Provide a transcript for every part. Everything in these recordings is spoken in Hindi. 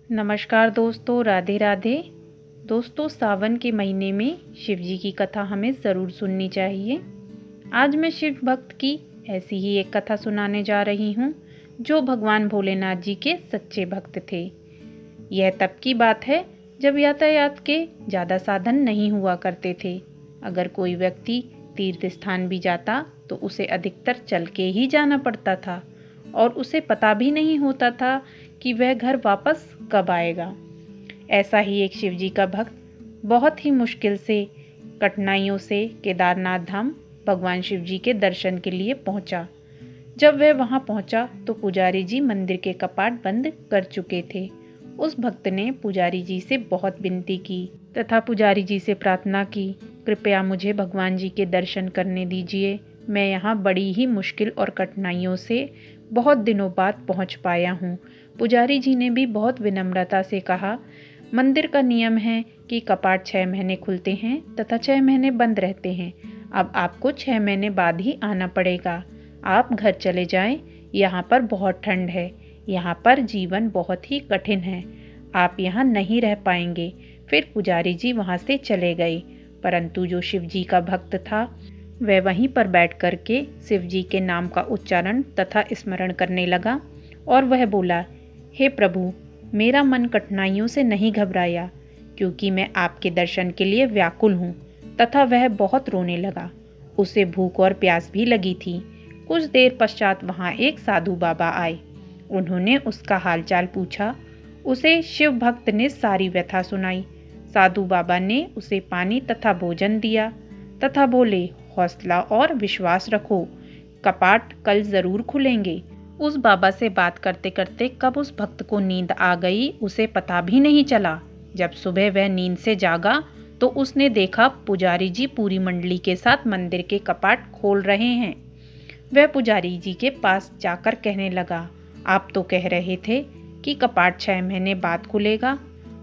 नमस्कार दोस्तों, राधे राधे। दोस्तों, सावन के महीने में शिव जी की कथा हमें ज़रूर सुननी चाहिए। आज मैं शिव भक्त की ऐसी ही एक कथा सुनाने जा रही हूँ जो भगवान भोलेनाथ जी के सच्चे भक्त थे। यह तब की बात है जब यातायात के ज़्यादा साधन नहीं हुआ करते थे। अगर कोई व्यक्ति तीर्थ स्थान भी जाता तो उसे अधिकतर चल के ही जाना पड़ता था और उसे पता भी नहीं होता था कि वह घर वापस कब आएगा। ऐसा ही एक शिवजी का भक्त बहुत ही मुश्किल से, कठिनाइयों से केदारनाथ धाम भगवान शिव जी के दर्शन के लिए पहुंचा। जब वह वहां पहुंचा तो पुजारी जी मंदिर के कपाट बंद कर चुके थे। उस भक्त ने पुजारी जी से बहुत विनती की तथा पुजारी जी से प्रार्थना की, कृपया मुझे भगवान जी के दर्शन करने दीजिए। मैं यहाँ बड़ी ही मुश्किल और कठिनाइयों से बहुत दिनों बाद पहुँच पाया हूँ। पुजारी जी ने भी बहुत विनम्रता से कहा, मंदिर का नियम है कि कपाट 6 महीने खुलते हैं तथा 6 महीने बंद रहते हैं। अब आपको 6 महीने बाद ही आना पड़ेगा। आप घर चले जाएं, यहाँ पर बहुत ठंड है, यहाँ पर जीवन बहुत ही कठिन है, आप यहाँ नहीं रह पाएंगे। फिर पुजारी जी वहाँ से चले गए, परंतु जो शिव जी का भक्त था वह वहीं पर बैठ कर के शिव जी के नाम का उच्चारण तथा स्मरण करने लगा और वह बोला, हे प्रभु, मेरा मन कठिनाइयों से नहीं घबराया क्योंकि मैं आपके दर्शन के लिए व्याकुल हूँ। तथा वह बहुत रोने लगा। उसे भूख और प्यास भी लगी थी। कुछ देर पश्चात वहाँ एक साधु बाबा आए। उन्होंने उसका हालचाल पूछा। उसे शिव भक्त ने सारी व्यथा सुनाई। साधु बाबा ने उसे पानी तथा भोजन दिया तथा बोले, हौसला और विश्वास रखो, कपाट कल जरूर खुलेंगे। उस बाबा से बात करते करते कब उस भक्त को नींद आ गई उसे पता भी नहीं चला। जब सुबह वह नींद से जागा तो उसने देखा पुजारी जी पूरी मंडली के साथ मंदिर के कपाट खोल रहे हैं। वह पुजारी जी के पास जाकर कहने लगा, आप तो कह रहे थे कि कपाट 6 महीने बाद खुलेगा।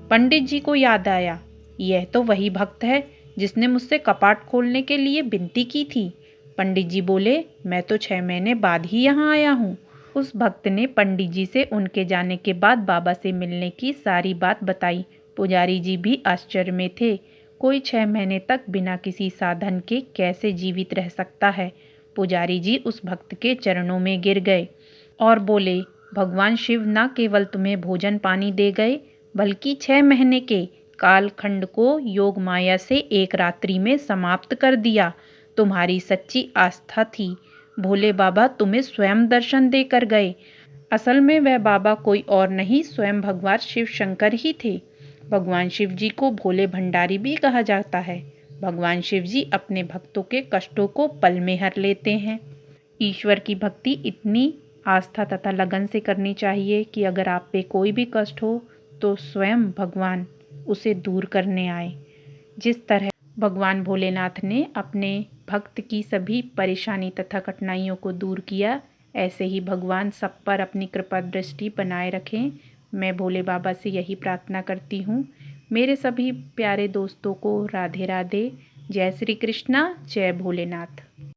पंडित जी को याद आया, यह तो वही भक्त है जिसने मुझसे कपाट खोलने के लिए विनती की थी। पंडित जी बोले, मैं तो 6 महीने बाद ही यहाँ आया हूँ। उस भक्त ने पंडित जी से उनके जाने के बाद बाबा से मिलने की सारी बात बताई। पुजारी जी भी आश्चर्य में थे। कोई 6 महीने तक बिना किसी साधन के कैसे जीवित रह सकता है। पुजारी जी उस भक्त के चरणों में गिर गए और बोले, भगवान शिव न केवल तुम्हें भोजन पानी दे गए बल्कि 6 महीने के कालखंड को योग माया से एक रात्रि में समाप्त कर दिया। तुम्हारी सच्ची आस्था थी। भोले बाबा तुम्हें स्वयं दर्शन देकर गए। असल में वह बाबा कोई और नहीं, स्वयं भगवान शिव शंकर ही थे। भगवान शिव जी को भोले भंडारी भी कहा जाता है। भगवान शिव जी अपने भक्तों के कष्टों को पल में हर लेते हैं। ईश्वर की भक्ति इतनी आस्था तथा लगन से करनी चाहिए कि अगर आप पे कोई भी कष्ट हो तो स्वयं भगवान उसे दूर करने आए। जिस तरह भगवान भोलेनाथ ने अपने भक्त की सभी परेशानी तथा कठिनाइयों को दूर किया, ऐसे ही भगवान सब पर अपनी कृपा दृष्टि बनाए रखें। मैं भोले बाबा से यही प्रार्थना करती हूँ। मेरे सभी प्यारे दोस्तों को राधे राधे। जय श्री कृष्णा, जय भोलेनाथ।